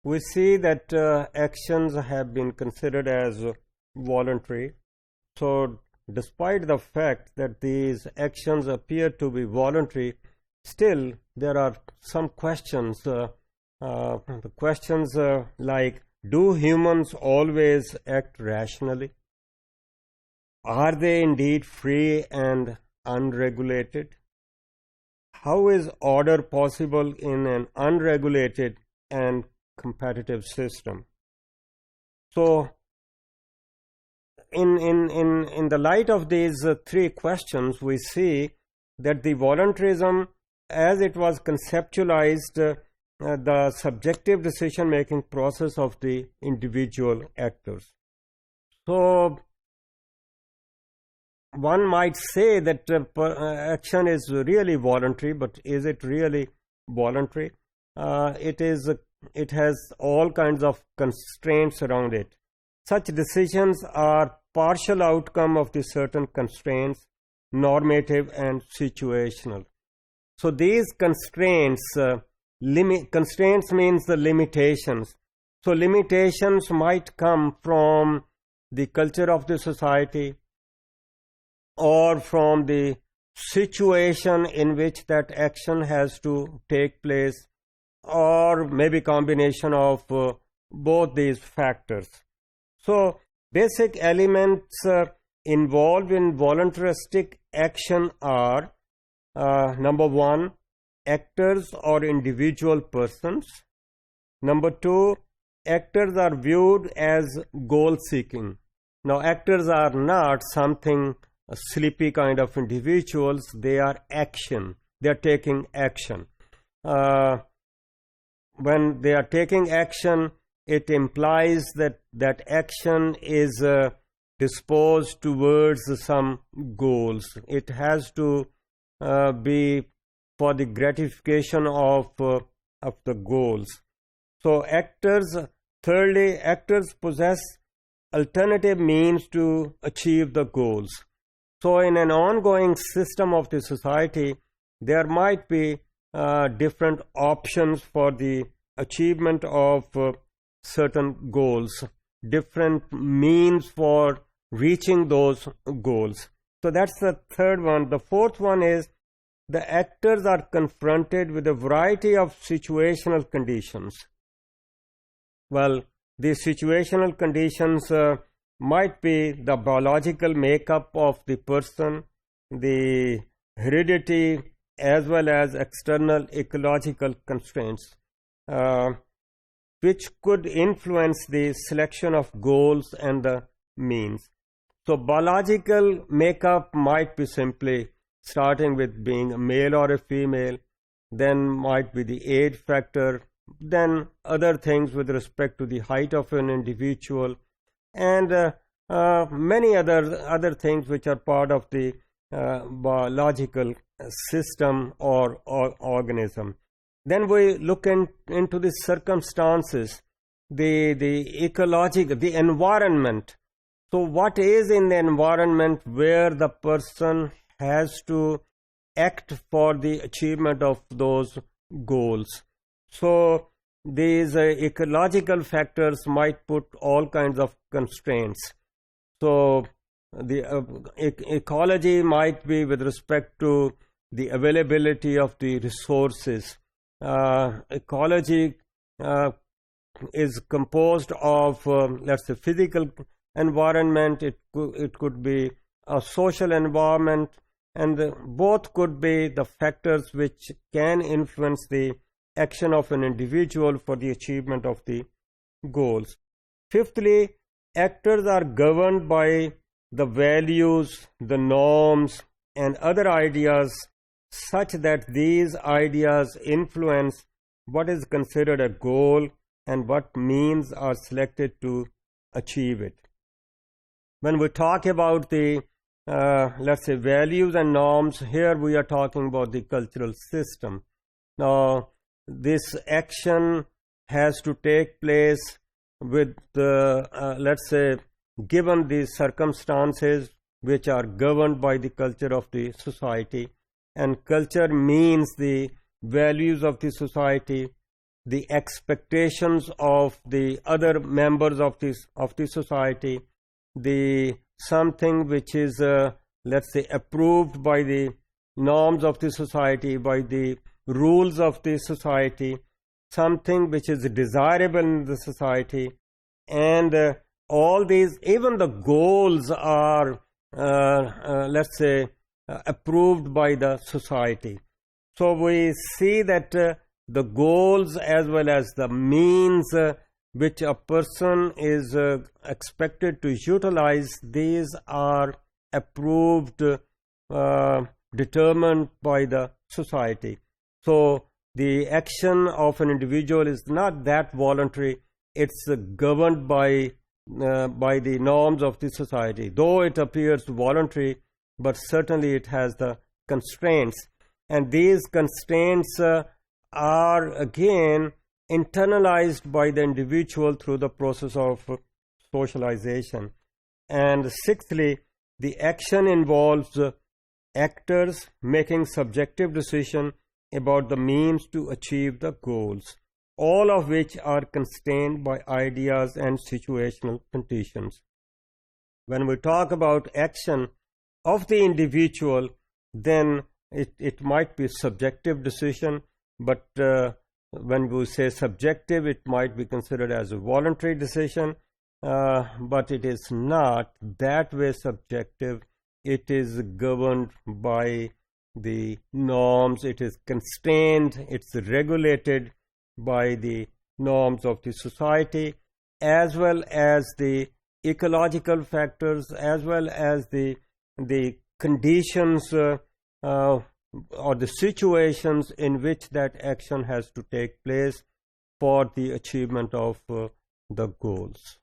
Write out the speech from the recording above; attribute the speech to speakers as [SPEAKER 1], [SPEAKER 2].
[SPEAKER 1] we see that actions have been considered as voluntary. So despite the fact that these actions appear to be voluntary, still there are some questions. The questions like, do humans always act rationally? Are they indeed free and unregulated? How is order possible in an unregulated and competitive system? So in the light of these three questions, we see that the voluntarism, as it was conceptualized, the subjective decision-making process of the individual actors. So one might say that action is really voluntary, but is it really voluntary? It has all kinds of constraints around it. Such decisions are partial outcome of the certain constraints, normative and situational. So these constraints, constraints means the limitations. So limitations might come from the culture of the society, or from the situation in which that action has to take place, or maybe combination of both these factors. So basic elements involved in voluntaristic action are number one, actors or individual persons. Number two, actors are viewed as goal seeking. Now actors are not something sleepy kind of individuals. They are action. They are taking action. When they are taking action, it implies that that action is disposed towards some goals. It has to be for the gratification of the goals. So actors, thirdly, actors possess alternative means to achieve the goals. So in an ongoing system of the society, there might be different options for the achievement of certain goals, different means for reaching those goals. So that's the third one. The fourth one is the actors are confronted with a variety of situational conditions. Well, these situational conditions might be the biological makeup of the person, the heredity, as well as external ecological constraints, which could influence the selection of goals and the means. So biological makeup might be simply starting with being a male or a female, then might be the age factor, then other things with respect to the height of an individual, and many other things which are part of the biological system or organism. Then we look into the circumstances, the ecological, the environment. So what is in the environment where the person has to act for the achievement of those goals? So these ecological factors might put all kinds of constraints. So the ecology might be with respect to the availability of the resources. Ecology is composed of, let's say, physical environment. It could be a social environment, and both could be the factors which can influence the action of an individual for the achievement of the goals. Fifthly, actors are governed by the values, the norms, and other ideas such that these ideas influence what is considered a goal and what means are selected to achieve it. When we talk about the let's say values and norms, here we are talking about the cultural system. Now this action has to take place with let's say, given the circumstances which are governed by the culture of the society, and culture means the values of the society, the expectations of the other members of the society, the something which is let's say approved by the norms of the society, by the rules of the society, something which is desirable in the society, and all these, even the goals are let's say approved by the society. So we see that the goals as well as the means which a person is expected to utilize, these are approved, determined by the society. So the action of an individual is not that voluntary, it's governed by the norms of the society. Though it appears voluntary, but certainly it has the constraints, and these constraints are again internalized by the individual through the process of socialization. And sixthly, the action involves actors making subjective decision about the means to achieve the goals, all of which are constrained by ideas and situational conditions. When we talk about action of the individual, then it might be subjective decision, but when we say subjective, it might be considered as a voluntary decision, but it is not that way subjective. It is governed by the norms, it is constrained, it's regulated by the norms of the society, as well as the ecological factors, as well as the conditions or the situations in which that action has to take place for the achievement of the goals.